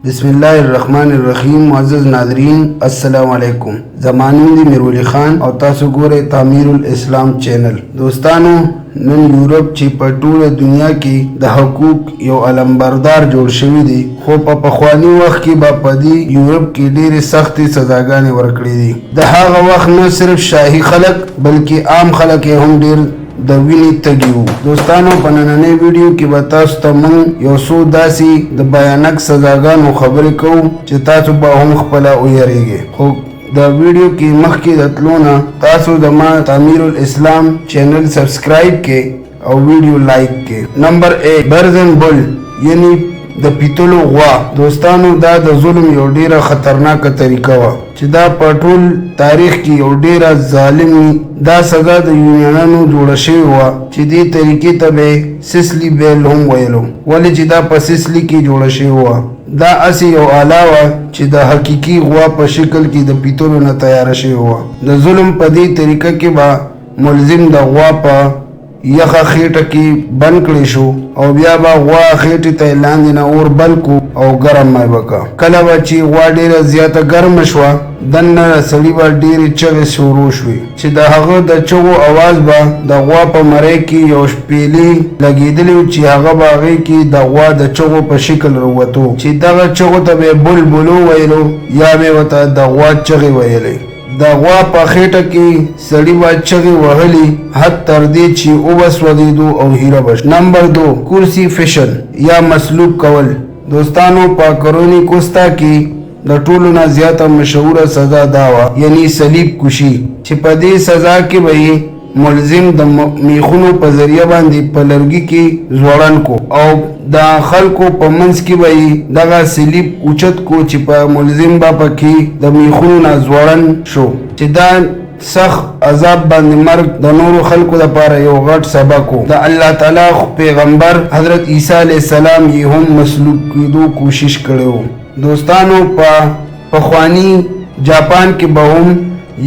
بسم الله الرحمن الرحیم. معزز ناظرین السلام علیکم. زمانون دی میرولی خان او تاسو ګوره تعمیر الاسلام چینل. دوستانو نن یورپ چې په ټوله دنیا کې د حقوق یو علمبردار جوړ شوی دی، خو په پخوانی وخت کې به په دې یورپ کې ډېرې سختې سزاګانې ورکړې دي. د هغه وخت نه صرف شاهي خلک بلکې عام خلک هم ډېر د وینې تږي وو. دوستانو په نننۍ ویډیو کې به تاسو ته موږ یو څو داسې د بیانک سزاګانو خبرې کوو چې تاسو به هم خپله ویریږئ. خو د ویډیو کې مخکې د تلو نه تاسو زما تعمیر الاسلام چینل سبسکرایب کړئ او ویډیو لایک کړئ. نمبر 1 برزن بل یعنی د پیتلو غوا. دوستانو دا د ظلم یو ډیره خطرناکه طریقه وه چې دا په ټول تاریخ کې یو ډیره ظالم دا سزا د یونانیانو جوړه شوې وه چې دې طریقې ته به سیسلی بیل هم ویلو، ولې چې دا په سیسلی کې جوړه شوې وه. دا اسې یو آله وه چې د حقیقي غوا په شکل کې د پیتلو نه تیاره شوې وه. د ظلم په دې طریقه کې به ملزم د غوا په یخه خېټه کې بند کړی شو او بیا به غوا خېټې ته لاندې نه اور بل کو او ګرم مې وکړه. کله به چې غوا ډېره زیاته ګرمه شوه دننه سړي به ډېرې چغې شروع شوې چې د هغه د چغو اواز به د غوا په مرۍ کې یو شپېلې لګېدلې و چې هغه به هغې کې د غوا د چغو په شکل راوتو چې دغه چغو ته به بلبلو ویلو یا به ورته د غوا چغې ویلې. د غوا په خېټه کې سړي به چغې وهلي حد تر دې چې اوبه سوځېدو او هیره بش. نمبر 2 کرسی فشن یا مسلوب کول. دوستانو په کرونی کوستا کې د ټولو نه زیاته مشهوره سزا دا وه یعنی صلیب کشي چې په دې سزا کې به ملزم د میخونو په ذریعه باندې په لرګي کې ځوړن کو او د خلکو په منځ کې به دغه صلیب اوچت کو چې په ملزم به پکې د میخونو نه ځوړن شو چې دا سخت عذاب باندې مرګ د نورو خلکو لپاره یو غټ سبق و. د الله تعالی پیغمبر حضرت عیسی علیه السلام یې هم مسلوب کېدو کوشش کړی و. دوستانو په پخوانی جاپان کې به هم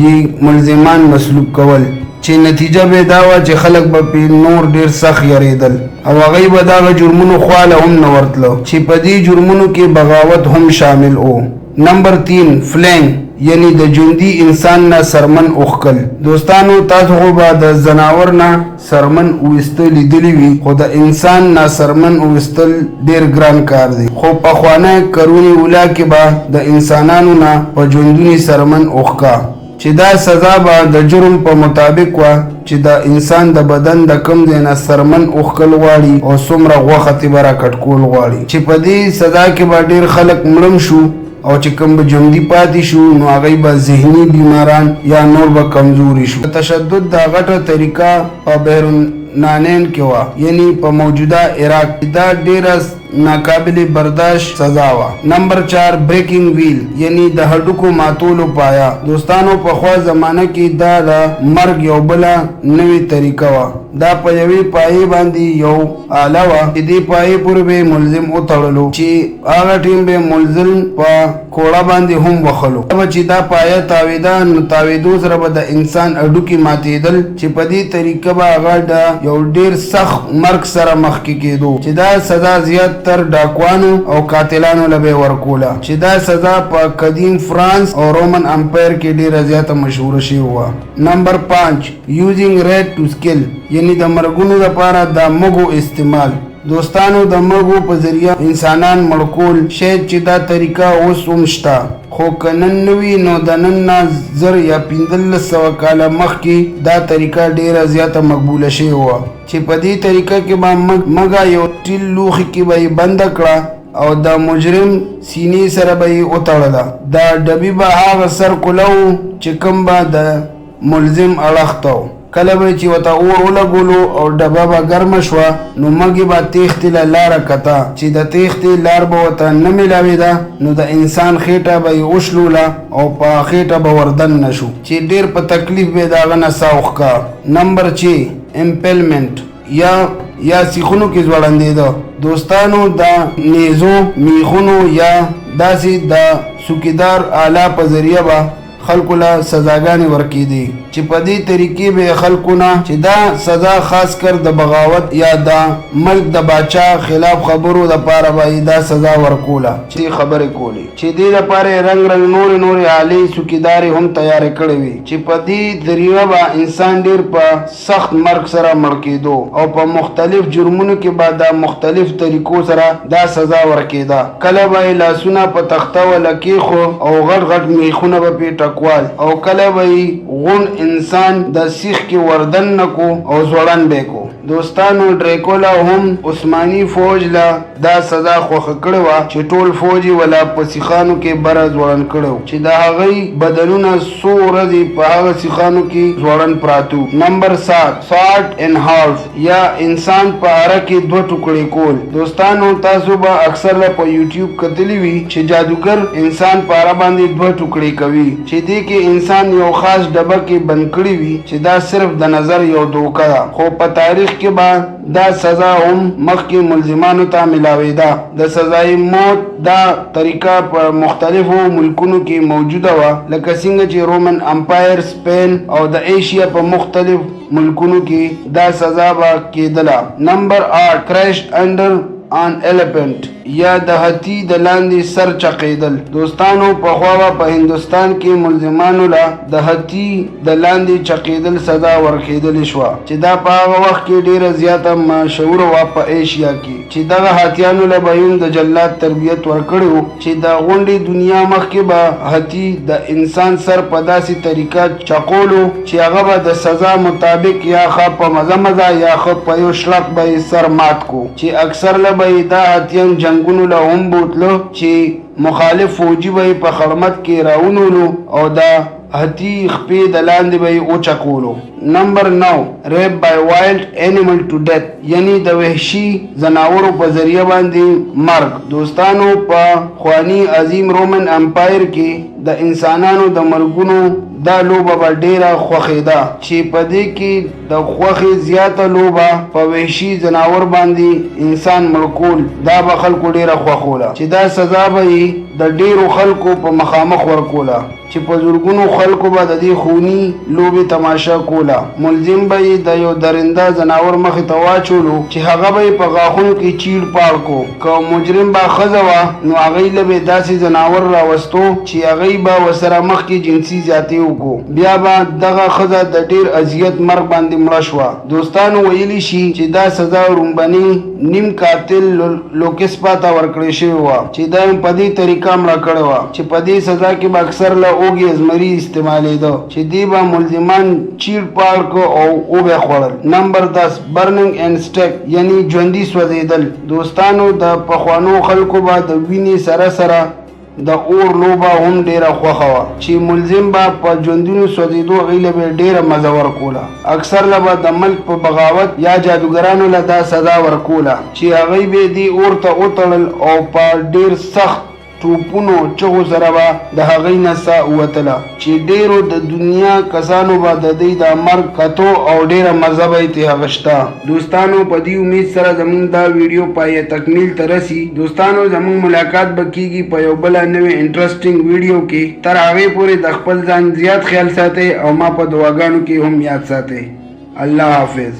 یې ملزمان مسلوب کول چې نتیجه به دا وه چې خلک به پې نور ډېر سخت یریدل او هغوی به دغه جرمونو خواله هم نه ورتله چې په دې جرمونو کې بغاوت هم شامل و. نمبر 3 فلینګ یعنی د ژوندي انسان نه سرمن اوښکل. دوستانو تاسو خو به د ځناور نه سرمن اویستل لیدلی وي، خو د انسان نه سرمن اویستل ډېر ګران کار دی. خو پخوانی کرونی اولا کې به د انسانانو نه په ژوندوني سرمن اوښکا چې دا سزا به د جرم په مطابق وه چې د انسان د بدن د کم ځای نه سرمن اوښکل غواړي او څومره غوښه ترې به راکټکول غواړي چې په دې سزا کې به ډېر خلک مړم شو او چې کوم به ژوندي پاتې شو نو هغوی به ذهني بیماران یا نور به کمزوري شو. تشدد دا غټه طریقه په بحرالنانین کې وه یعنی په موجوده عراق. دا ډېره ناقابل برداشت سزا وه. نمبر 4 بریکینګ ویل یعنی د هډوکو ماتولو پایا. دوستانو پخوا زمانه کې دا د مرګ یو بله نوې طریقه وه. دا په یوې پایې باندې یو آله وه چې دې پایې پورې به ملزم وتړلو چې هغه ټیم به ملزم په کوړه باندې هم وخلو. چې دا پایه تاویده نو تاویدو سره به د انسان هډوکي ماتېدل چې په دې طریقه به هغه د یو ډېر سخت مرګ سره مخکې کېدو چې دا سزا زیات تر ډاکوانو او قاتلانو له به ورکوله چې دا سزا په قدیم فرانس او رومن امپایر کې ډېره زیاته مشهوره شوې وه. نمبر 5 یوزینګ ریډ ټو سکل یعنی د مرګونو لپاره د مږو استعمال. دوستانو د مږو په ذریعه انسانان مړکول شاید چې دا طریقه اوس هم شته، خو که نن نه وي نو د نن نه 1000 یا 1500 کاله مخکې دا طریقه ډېره زیاته مقبوله شوې وه چې په دې طریقه کې به مږه یو ټیل لوښي کې به یې بنده کړه او د مجرم سینې سره به یې وتړله. دا ډبي به هغه سر کوله و چې کوم به د ملزم اړخ ته و. کله به چې ورته اور ولګولو او ډبه به ګرمه شوه نو مږې به تیښتې له لاره کته چې د تیښتې لار به ورته نه میلاوېده نو د انسان خېټه به یې وشلوله او په خېټه به وردن نه شو چې ډېر په تکلیف به د هغه نه ساه وښکه. نمبر 6 امپلمنٹ یا سیخونو کې ځوړندېده. دوستانو د نیزو میخونو یا داسې د سوکیدار آله په ذریعه به خلکو له سزاګانې ورکېدې چې په دې طریقې به خلکو نه چې دا سزا خاص کر د بغاوت یا د ملک د باچا خلاف خبرو دپاره به دا سزا ورکوله چې خبرې کولې چې دې دپاره رنګ رنګ نورې عالي څوکیدارې هم تیارې کړې وي چې په دې ذریعه به انسان ډېر په سخت مرګ سره مړ کېدو او په مختلف جرمونو کې به دا مختلف طریقو سره دا سزا ورکېده. کله به یې لاسونه په تخته ولکېښو او غټ غټ میخونه به پې ټکوال او کله به یې غون انسان د سیخ کې وردن نه کو او ځوړن به کو. دوستانو ډریکولا هم عثماني فوج له دا سزا خوښه کړې وه چې ټول فوج یې ولا په سیخانو کې بره ځوړن کړی چې د هغوی بدنونه څو ورځې په هغه سیخانو کې ځوړن پراتو. نمبر 7 سارت ان هالف یا انسان په اره کې 2 ټوکړې کول. دوستانو تاسو به اکثر په یوټیوب کتلی وي چې جادوګر انسان په اره باندې 2 ټوکړې کوي چې دې کې انسان یو خاص ډبه کې بند کړی وي چې دا صرف د نظر یو دوکه ده خو په تاریخ کې به دا سزا هم مخکې ملزمانو ته ملاوېده. د سزای موت دا طریقه په مختلفو ملکونو کې موجوده وه لکه څنګه چې رومن امپایر سپین او د ایشیا په مختلف ملکونو کې دا سزا به کېدله. نمبر 8 کرش انډر ان ایلیفنٹ یا د هتی د لاندې سر چقیدل. دوستانو پخوا په هندوستان کې ملزمانو له د هتی د لاندې چقیدل سزا ورکېدل شوه چې دا په هغه وخت کې ډیره زیاته مشهوره وه په ایشیا کې چې دغه هاتیانو له به هم د جلاد تربیت ورکړی و چې د غونډې دنیا مخکې به هتی د انسان سر په داسې طریقه چقولو چې هغه به د سزا مطابق یا ښه په مزه یا ښه په یو شلق به یې سر مات کو چې اکثر له به دا هتیان جنګونو له هم بوتلو چې مخالف فوجي به په خړمت کې راونولو او دا هتی خپې د لاندې به یې وچکولو. نمبر 9 ریپ بای وایلډ انیمل ټو ډیث یعنی د وحشي ځناورو په ذریعه باندې مرګ. دوستانو په خوانی عظیم رومن امپایر کې د انسانانو د مرګونو دا لوبه به ډیره خوښېده چې په دې کې د خوښې زیاته لوبه په وحشي ځناور باندې انسان مړکول دا به خلکو ډیره خوښوله چې دا سزا به یې د ډیرو خلکو په مخامخ ورکوله چې په زرګونو خلکو به د دې خوني لوبې تماشا کوله. ملزم به یې د یو درنده ځناور مخې ته واچولو چې هغه به یې په غاښونو کې چیړ پاړ کو. که مجرم به ښځه وه نو هغوی له به داسې ځناور راوستو چې هغوی به ورسره مخکې جنسي زیاتې وکړو بیا به دغه ښځه د ډیر اذیت مرګ باندې مړه شوه. دوستانو ویلی شي چې دا سزا رومبني نیم قاتل لوکسپا ته ورکړې شوې وه چې دا یې په دې طریقه مړه کړې وه چې په دې سزا کې به اکثر له اوږې ازمري استعمالېده چې دې به ملزمان چیړ پاړ کو او وبه خوړل. نمبر 10 برننګ اینډ سټیک یعنی ژوندي سوځېدل. دوستانو د پخوانو خلکو به د وینې سره سره د اور لوبه هم ډیره خوښه وه چې ملزم به په ژوندونو سوځېدو هغوی له به ډیره مزه ورکوله. اکثر له به د ملک په بغاوت یا جادوګرانو له دا سزا ورکوله چې هغوی به دې اور ته وتړل او په ډیر سخت ټوپونو چغو سره به د هغوی نه ساه ووتله چې ډیرو د دنیا کسانو به د دوی د مرګ کتو او ډیره مزه به یې ترې اخیسته. دوستانو په دې امید سره زموږ دا ویډیو پای تکمیل ته رسي. دوستانو زموږ ملاقات به کیږي په یو بله نوې انټرسټینګ ویډیو کې. تر هغې پورې د خپل ځان زیات خیال ساتئ او ما په دعاګانو کې هم یاد ساتئ. الله حافظ.